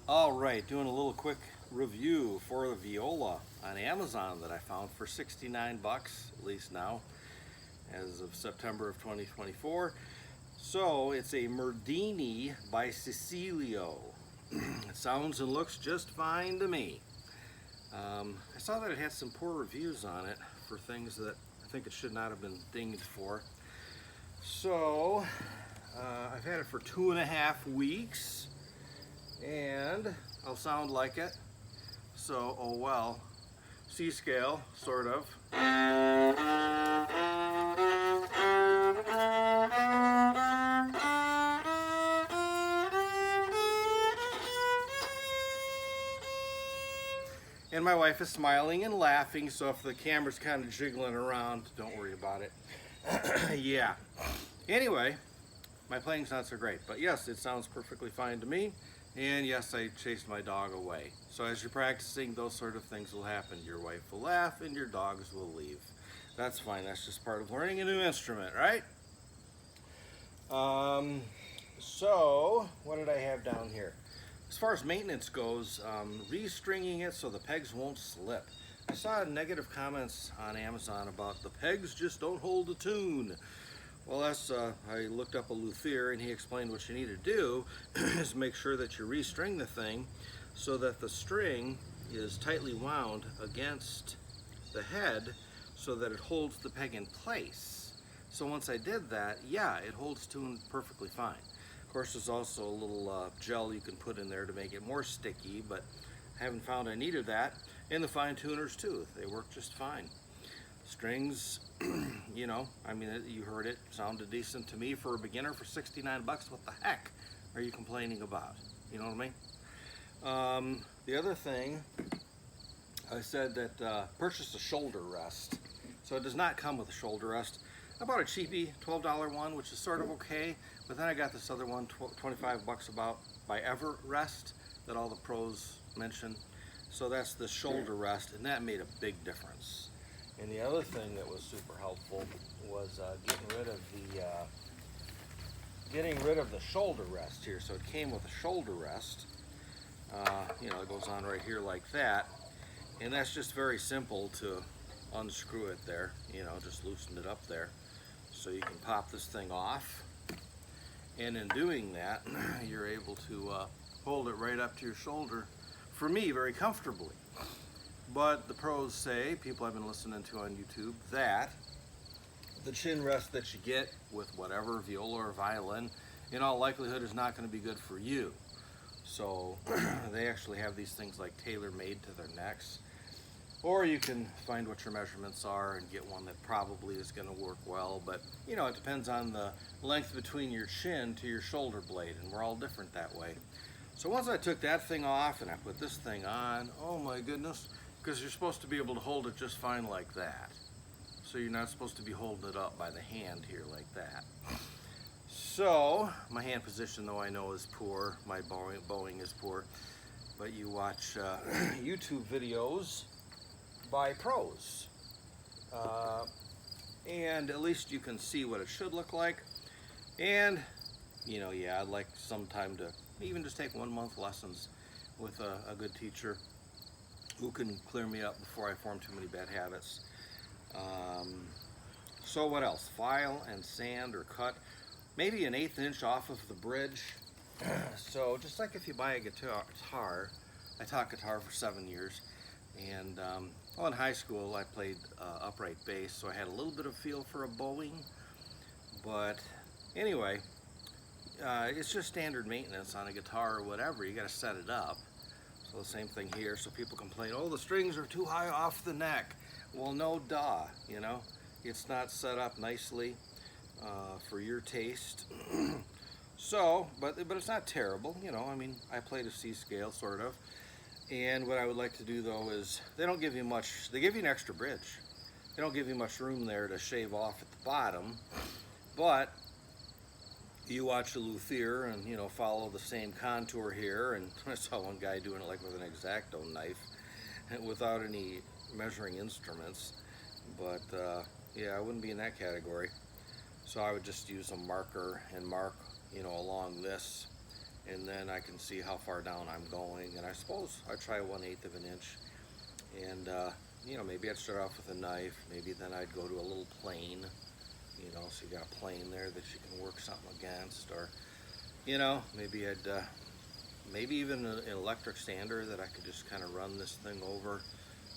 All right, doing a little quick review for the viola on Amazon that I found for 69 bucks, at least now, as of September of 2024. So it's a Mendini by Cecilio. It sounds and looks just fine to me. I saw that it had some poor reviews on it for things that I think it should not have been dinged for. So I've had it for 2.5 weeks. And I'll sound like it. So, oh well. C scale, sort of. And my wife is smiling and laughing, so if the camera's kind of jiggling around, don't worry about it. Yeah. Anyway, my playing's not so great, but yes, it sounds perfectly fine to me. And yes, I chased my dog away. So as you're practicing, those sort of things will happen. Your wife will laugh and your dogs will leave. That's fine. That's just part of learning a new instrument, right? So what did I have down here? As far as maintenance goes, restringing it so the pegs won't slip. I saw negative comments on Amazon about the pegs just don't hold the tune. Well, I looked up a luthier and he explained what you need to do is make sure that you restring the thing so that the string is tightly wound against the head so that it holds the peg in place. So once I did that, yeah, it holds tune perfectly fine. Of course, there's also a little gel you can put in there to make it more sticky, but I haven't found I needed that. And the fine tuners too, they work just fine. Strings, you know, I mean, you heard it, sounded decent to me for a beginner for 69 bucks. What the heck are you complaining about? You know what I mean? The other thing, I said that purchase a shoulder rest. So it does not come with a shoulder rest. I bought a cheapie, $12 one, which is sort of okay, but then I got this other one, 25 bucks about, by Everrest, that all the pros mention. So that's the shoulder rest, and that made a big difference. And the other thing that was super helpful was getting rid of the shoulder rest here. So it came with a shoulder rest. You know, it goes on right here like that, and that's just very simple to unscrew it there. You know, just loosen it up there, so you can pop this thing off. And in doing that, you're able to hold it right up to your shoulder. For me, very comfortably. But the pros say, people I've been listening to on YouTube, that the chin rest that you get with whatever, viola or violin, in all likelihood is not going to be good for you. So they actually have these things like tailor-made to their necks. Or you can find what your measurements are and get one that probably is going to work well. But, you know, it depends on the length between your chin to your shoulder blade, and we're all different that way. So once I took that thing off and I put this thing on, oh my goodness, because you're supposed to be able to hold it just fine like that. So you're not supposed to be holding it up by the hand here like that. So, my hand position, though I know is poor, my bowing is poor, but you watch YouTube videos by pros. And at least you can see what it should look like. And, you know, yeah, I'd like some time to even just take 1 month lessons with a good teacher who can clear me up before I form too many bad habits. So what else? File and sand or cut maybe 1/8 inch off of the bridge. So just like if you buy a guitar, I taught guitar for 7 years, and well, in high school I played upright bass, so I had a little bit of feel for a bowing. But anyway, it's just standard maintenance on a guitar or whatever. You got to set it up. So the same thing here. So people complain, oh, the strings are too high off the neck. Well, no duh, you know. It's not set up nicely for your taste. So, but it's not terrible, you know. I mean, I played a C scale, sort of. And what I would like to do, though, is they don't give you much. They give you an extra bridge. They don't give you much room there to shave off at the bottom. But you watch a luthier and, you know, follow the same contour here, and I saw one guy doing it like with an X-Acto knife without any measuring instruments. But yeah, I wouldn't be in that category. So I would just use a marker and mark, you know, along this and then I can see how far down I'm going. And I suppose I try 1/8 of an inch, and you know, maybe I'd start off with a knife, maybe then I'd go to a little plane, you know, so you got a plane there that you can work something against, or you know, maybe I'd maybe even an electric sander that I could just kind of run this thing over,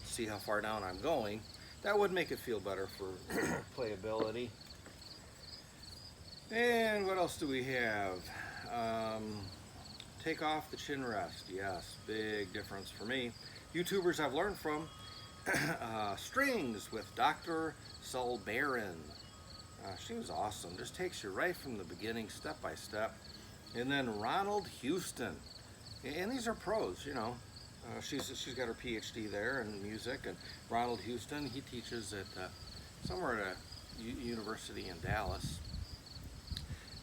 see how far down I'm going. That would make it feel better for playability. And what else do we have? Take off the chin rest. Yes, big difference for me. YouTubers I've learned from, strings with Dr. Solbaran. She was awesome. Just takes you right from the beginning, step by step. And then Ronald Houston. And these are pros, you know. She's got her PhD there in music. And Ronald Houston, he teaches at somewhere at a university in Dallas.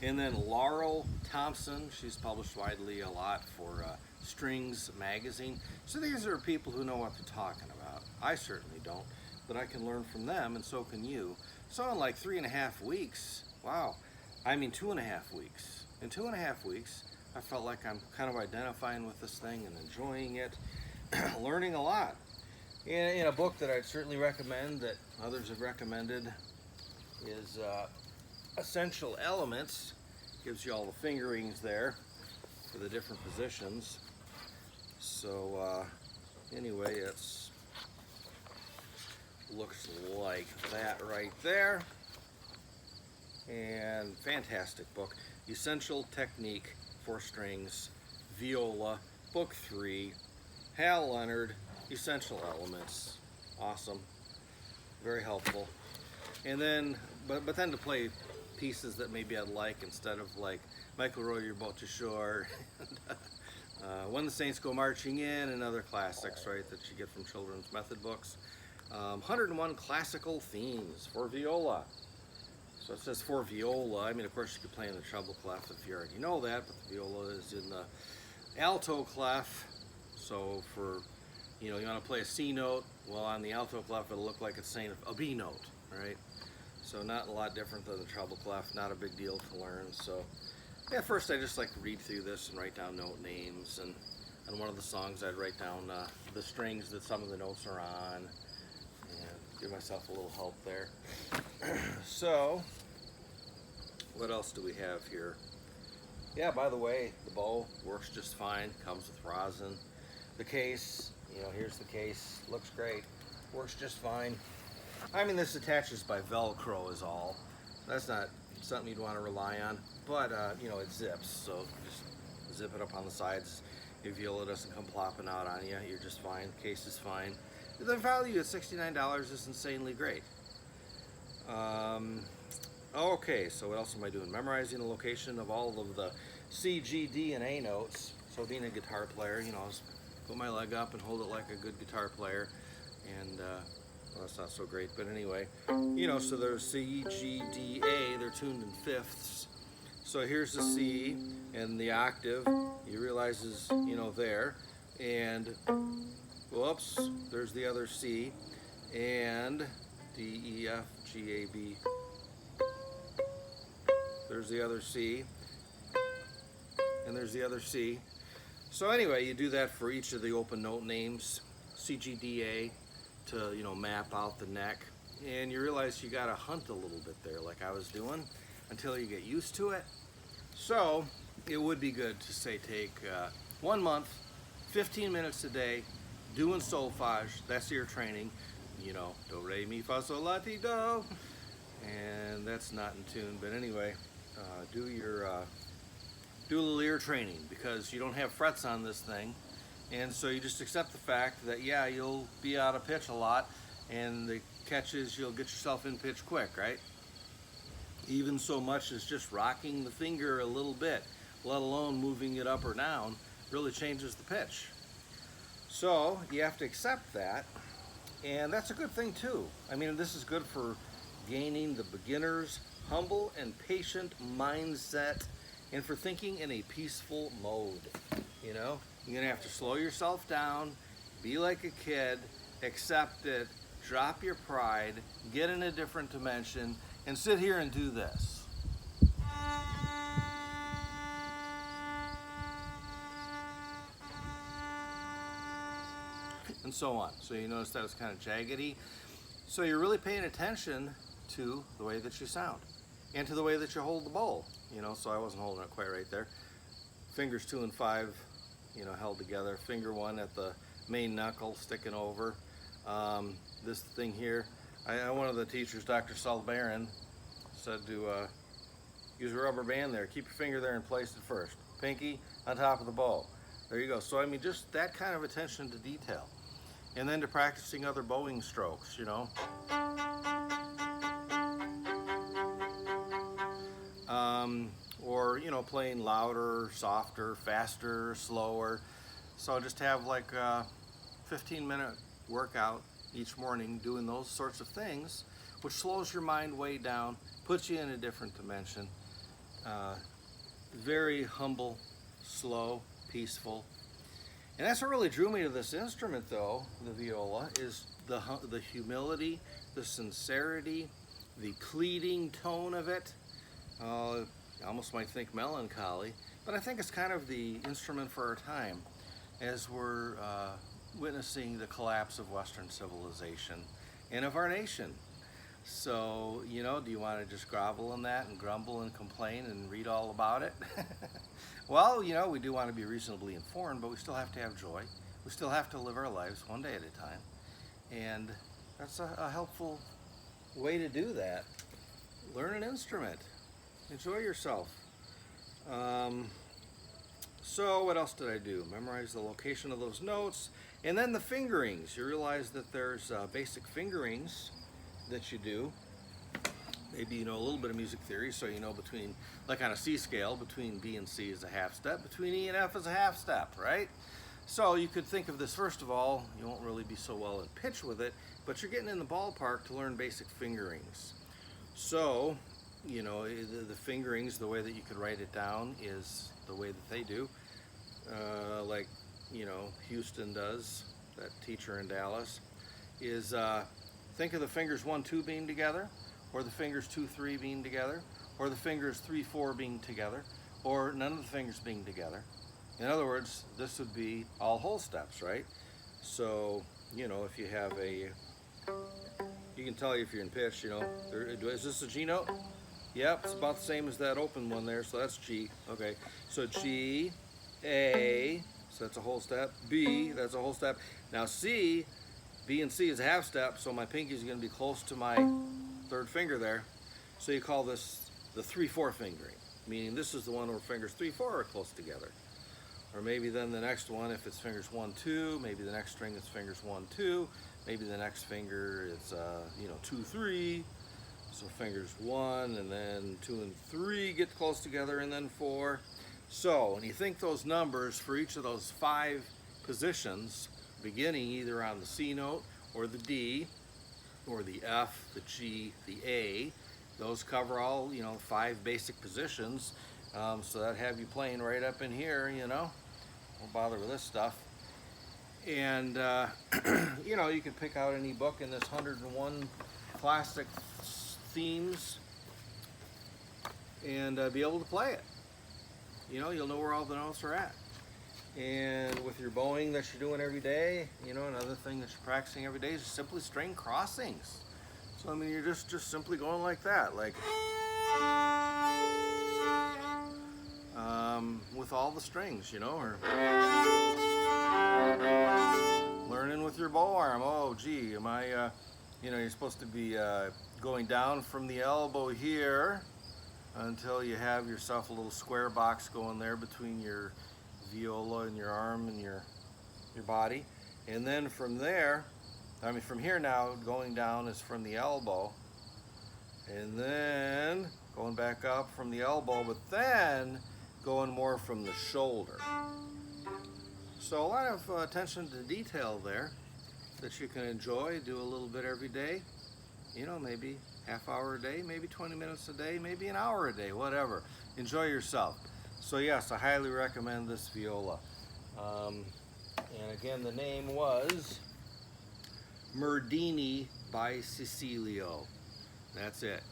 And then Laurel Thompson, she's published widely a lot for Strings magazine. So these are people who know what they're talking about. I certainly don't, but I can learn from them, and so can you. So in like 3.5 weeks, wow, I mean 2.5 weeks. In 2.5 weeks, I felt like I'm kind of identifying with this thing and enjoying it, learning a lot. In a book that I'd certainly recommend, that others have recommended, is Essential Elements. Gives you all the fingerings there for the different positions. So anyway, it's looks like that right there. And fantastic book. Essential Technique for Strings, Viola, Book 3, Hal Leonard, Essential Elements. Awesome. Very helpful. And then, but then to play pieces that maybe I'd like, instead of like Michael Row Your Boat to Shore, When the Saints Go Marching In, and other classics, right, that you get from children's method books. 101 Classical Themes for Viola. So it says for viola. I mean, of course, you could play in the treble clef if you already know that, but the viola is in the alto clef. So for, you know, you want to play a C note, well, on the alto clef, it'll look like it's saying a B note, right? So not a lot different than the treble clef, not a big deal to learn. So yeah, first I just like to read through this and write down note names, and on one of the songs I'd write down the strings that some of the notes are on, and give myself a little help there. So what else do we have here? Yeah, by the way, the bow works just fine, comes with rosin. The case, you know, here's the case, looks great, works just fine. I mean, this attaches by Velcro is all. That's not something you'd want to rely on, but you know, it zips, so just zip it up on the sides. Your viola doesn't come plopping out on you, you're just fine. The case is fine. The value at $69 is insanely great. Okay, so what else am I doing? Memorizing the location of all of the C, G, D, and A notes. So being a guitar player, you know, I just put my leg up and hold it like a good guitar player, and well, that's not so great, but anyway, you know, so there's C, G, D, A, they're tuned in fifths. So here's the C, and the octave, you realize is, you know, there, and whoops, there's the other C, and D, E, F, G, A, B. There's the other C, and there's the other C. So anyway, you do that for each of the open note names, CGDA, to, you know, map out the neck, and you realize you gotta hunt a little bit there, like I was doing, until you get used to it. So it would be good to say take 1 month, 15 minutes a day, doing solfege. That's your training, you know, do, re, mi, fa, sol, la, ti, do, and that's not in tune, but anyway, do a little ear training, because you don't have frets on this thing, and so you just accept the fact that, yeah, you'll be out of pitch a lot, and the catch is you'll get yourself in pitch quick, right? Even so much as just rocking the finger a little bit, let alone moving it up or down, really changes the pitch. So you have to accept that, and that's a good thing too. I mean, this is good for gaining the beginner's humble and patient mindset, and for thinking in a peaceful mode. You know, you're gonna have to slow yourself down, be like a kid, accept it, drop your pride, get in a different dimension, and sit here and do this. and so on. So you notice that it's kind of jaggedy. So you're really paying attention to the way that you sound and to the way that you hold the bowl. You know, so I wasn't holding it quite right there. Fingers 2 and 5, you know, held together. Finger 1 at the main knuckle sticking over. This thing here, one of the teachers, Dr. Salbaran, said to use a rubber band there. Keep your finger there and place it first. Pinky on top of the bow. There you go. So I mean, just that kind of attention to detail. And then to practicing other bowing strokes, you know. Or, you know, playing louder, softer, faster, slower. So just have like a 15-minute workout each morning doing those sorts of things, which slows your mind way down, puts you in a different dimension. Very humble, slow, peaceful. And that's what really drew me to this instrument, though, the viola, is the humility, the sincerity, the pleading tone of it. You almost might think melancholy, but I think it's kind of the instrument for our time as we're witnessing the collapse of Western civilization and of our nation. So, you know, do you want to just grovel in that and grumble and complain and read all about it? Well, you know, we do want to be reasonably informed, but we still have to have joy. We still have to live our lives one day at a time. And that's a helpful way to do that. Learn an instrument. Enjoy yourself. So what else did I do? Memorize the location of those notes. And then the fingerings. You realize that there's basic fingerings that you do. Maybe you know a little bit of music theory, so you know between, like on a C scale, between B and C is a half step, between E and F is a half step, right? So you could think of this, first of all, you won't really be so well in pitch with it, but you're getting in the ballpark to learn basic fingerings. So, you know, the fingerings, the way that you could write it down is the way that they do. Like, you know, Houston does, that teacher in Dallas, is think of the fingers 1, 2 being together, or the fingers 2, 3 being together, or the fingers 3, 4 being together, or none of the fingers being together. In other words, this would be all whole steps, right? So, you know, if you have you can tell if you're in pitch, you know, is this a G note? Yep, it's about the same as that open one there, so that's G. Okay, so G, A, so that's a whole step. B, that's a whole step. Now C, B and C is a half step, so my pinky is going to be close to my third finger there. So you call this the 3-4 fingering, meaning this is the one where fingers 3, 4 are close together. Or maybe then the next one, if it's fingers 1, 2, maybe the next string is fingers 1, 2, maybe the next finger it's you know, 2, 3. So fingers 1 and then 2 and 3 get close together, and then 4. So when you think those numbers for each of those 5 positions, beginning either on the C note or the D or the F, the G, the A, those cover all, you know, 5 basic positions. So that have you playing right up in here, you know. Don't bother with this stuff. And you know, you can pick out any book in this 101 classic themes and be able to play it. You know, you'll know where all the notes are at. And with your bowing that you're doing every day, you know, another thing that you're practicing every day is simply string crossings. So I mean, you're just simply going like that, like with all the strings, you know, or learning with your bow arm. Oh, gee, am I, you know, you're supposed to be going down from the elbow here until you have yourself a little square box going there between your viola and your arm and your body. And then from there, I mean from here now, going down is from the elbow. And then going back up from the elbow, but then going more from the shoulder. So a lot of attention to detail there that you can enjoy, do a little bit every day. You know, maybe half hour a day, maybe 20 minutes a day, maybe an hour a day, whatever. Enjoy yourself. So yes, I highly recommend this viola. And again, the name was Mendini by Cecilio. That's it.